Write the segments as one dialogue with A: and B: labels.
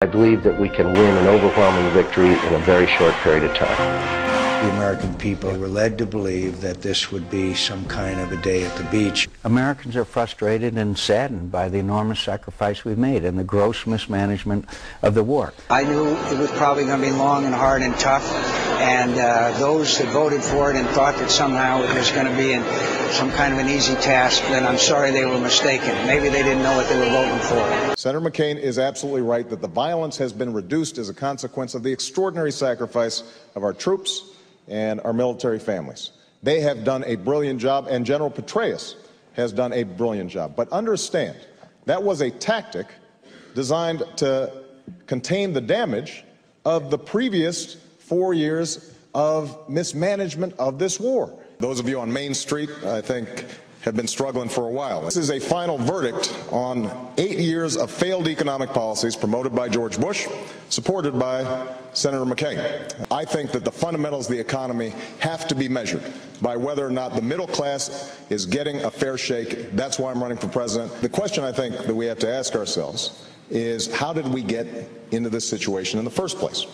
A: I believe that we can win an overwhelming victory in a very short period of time.
B: The American people were led to believe that this would be some kind of a day at the beach.
C: Americans are frustrated and saddened by the enormous sacrifice we've made and the gross mismanagement of the war.
D: I knew it was probably going to be long and hard and tough, and those that voted for it and thought that somehow it was going to be some kind of an easy task, then I'm sorry they were mistaken. Maybe they didn't know what they were voting for.
E: Senator McCain is absolutely right that the violence has been reduced as a consequence of the extraordinary sacrifice of our troops and our military families. They have done a brilliant job, and General Petraeus has done a brilliant job. But understand, that was a tactic designed to contain the damage of the previous 4 years of mismanagement of this war. Those of you on Main Street, I think, have been struggling for a while. This is a final verdict on 8 years of failed economic policies promoted by George Bush, supported by Senator McCain. I think that the fundamentals of the economy have to be measured by whether or not the middle class is getting a fair shake. That's why I'm running for president. The question I think that we have to ask ourselves is, how did we get into this situation in the first place?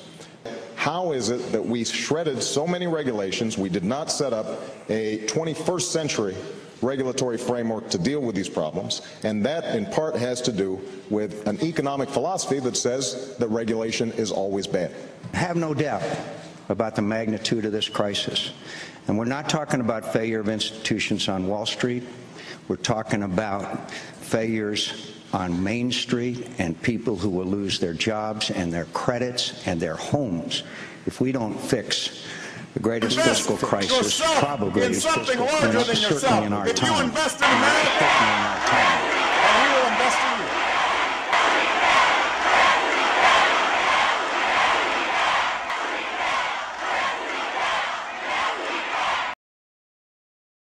E: How is it that we shredded so many regulations? We did not set up a 21st century regulatory framework to deal with these problems, and that in part has to do with an economic philosophy that says that regulation is always bad.
B: Have no doubt about the magnitude of this crisis. And we're not talking about failure of institutions on Wall Street. We're talking about failures on Main Street and people who will lose their jobs and their credits and their homes if we don't fix the greatest fiscal crisis probably is certainly in our time.
F: If you invest in America, and we will invest in you.